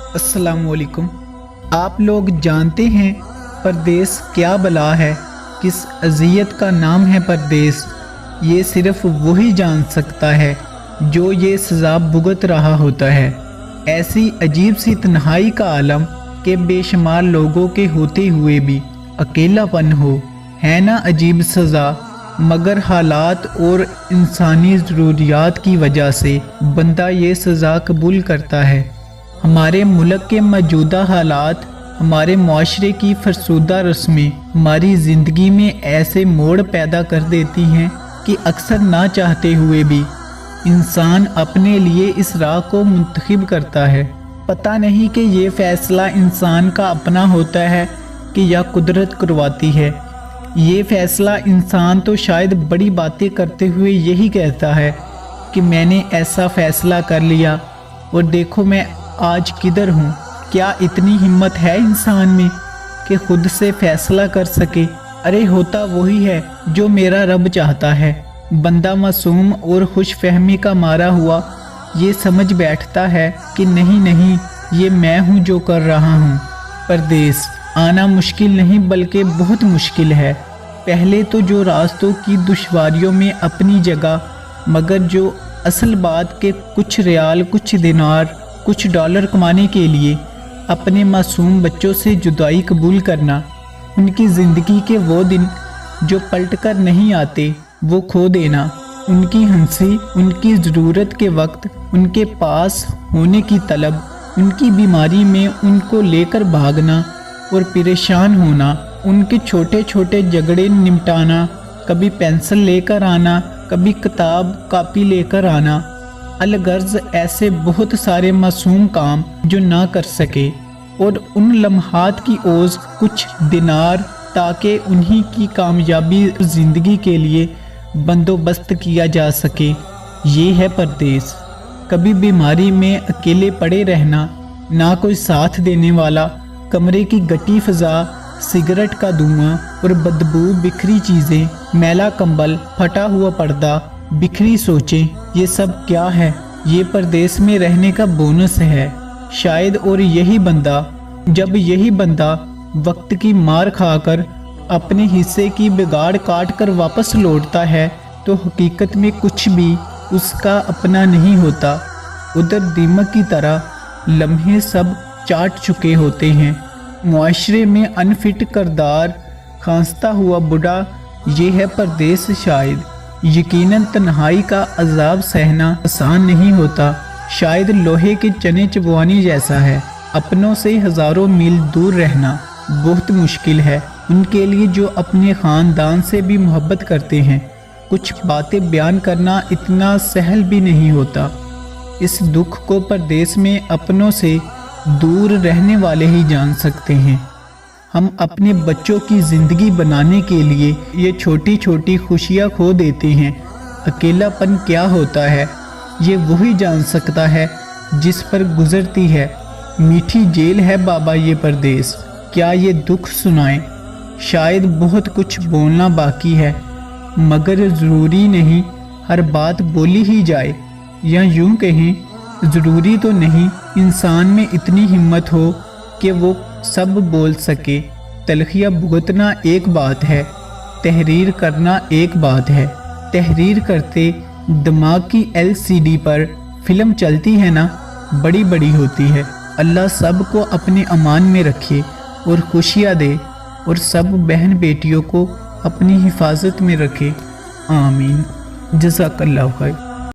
अस्सलाम वालेकुम। आप लोग जानते हैं परदेस क्या बला है, किस अज़ियत का नाम है परदेस। ये सिर्फ वही जान सकता है जो ये सज़ा भुगत रहा होता है। ऐसी अजीब सी तन्हाई का आलम के बेशुमार लोगों के होते हुए भी अकेलापन हो, है ना अजीब सज़ा। मगर हालात और इंसानी ज़रूरियात की वजह से बंदा ये सज़ा कबूल करता है। हमारे मुल्क के मौजूदा हालात, हमारे माशरे की फरसूदा रस्में हमारी ज़िंदगी में ऐसे मोड़ पैदा कर देती हैं कि अक्सर ना चाहते हुए भी इंसान अपने लिए इस राह को मुंतखब करता है। पता नहीं कि ये फ़ैसला इंसान का अपना होता है कि या कुदरत करवाती है। ये फ़ैसला इंसान तो शायद बड़ी बातें करते हुए यही कहता है कि मैंने ऐसा फ़ैसला कर लिया और देखो मैं आज किधर हूँ। क्या इतनी हिम्मत है इंसान में कि खुद से फ़ैसला कर सके? अरे होता वही है जो मेरा रब चाहता है। बंदा मासूम और खुशफहमी का मारा हुआ ये समझ बैठता है कि नहीं नहीं, ये मैं हूँ जो कर रहा हूँ। परदेस आना मुश्किल नहीं बल्कि बहुत मुश्किल है। पहले तो जो रास्तों की दुश्वारियों में अपनी जगह, मगर जो असल बात के कुछ रियाल, कुछ दिनार, कुछ डॉलर कमाने के लिए अपने मासूम बच्चों से जुदाई कबूल करना, उनकी ज़िंदगी के वो दिन जो पलट कर नहीं आते वो खो देना, उनकी हंसी, उनकी ज़रूरत के वक्त उनके पास होने की तलब, उनकी बीमारी में उनको लेकर भागना और परेशान होना, उनके छोटे छोटे झगड़े निपटाना, कभी पेंसिल लेकर आना, कभी किताब कापी लेकर आना, अलगर्ज ऐसे बहुत सारे मासूम काम जो ना कर सके, और उन लम्हात की ओज़ कुछ दिनार ताकि उन्हीं की कामयाबी ज़िंदगी के लिए बंदोबस्त किया जा सके। ये है परदेस। कभी बीमारी में अकेले पड़े रहना, ना कोई साथ देने वाला, कमरे की गटी फ़ज़ा, सिगरेट का धुआं और बदबू, बिखरी चीज़ें, मैला कंबल, फटा हुआ पर्दा, बिखरी सोचें, ये सब क्या है? ये परदेस में रहने का बोनस है शायद। और यही बंदा वक्त की मार खाकर अपने हिस्से की बिगाड़ काट कर वापस लौटता है तो हकीकत में कुछ भी उसका अपना नहीं होता। उधर दीमक की तरह लम्हे सब चाट चुके होते हैं। मुआशरे में अनफिट करदार, खांसता हुआ बुढ़ा, ये है परदेस शायद। यकीनन तन्हाई का अजाब सहना आसान नहीं होता। शायद लोहे के चने चबवाने जैसा है। अपनों से हज़ारों मील दूर रहना बहुत मुश्किल है उनके लिए जो अपने ख़ानदान से भी मोहब्बत करते हैं। कुछ बातें बयान करना इतना सहल भी नहीं होता। इस दुख को परदेस में अपनों से दूर रहने वाले ही जान सकते हैं। हम अपने बच्चों की ज़िंदगी बनाने के लिए ये छोटी छोटी खुशियाँ खो देते हैं। अकेलापन क्या होता है ये वही जान सकता है जिस पर गुजरती है। मीठी जेल है बाबा ये परदेस, क्या ये दुख सुनाएं? शायद बहुत कुछ बोलना बाकी है, मगर ज़रूरी नहीं हर बात बोली ही जाए। या यूँ कहें, ज़रूरी तो नहीं इंसान में इतनी हिम्मत हो कि वो सब बोल सके। तलखियाँ भुगतना एक बात है, तहरीर करना एक बात है। तहरीर करते दिमाग की LCD पर फिल्म चलती है ना, बड़ी बड़ी होती है। अल्लाह सब को अपने अमान में रखे और खुशियाँ दे और सब बहन बेटियों को अपनी हिफाजत में रखे। आमीन। जज़ाकल्लाह खैर।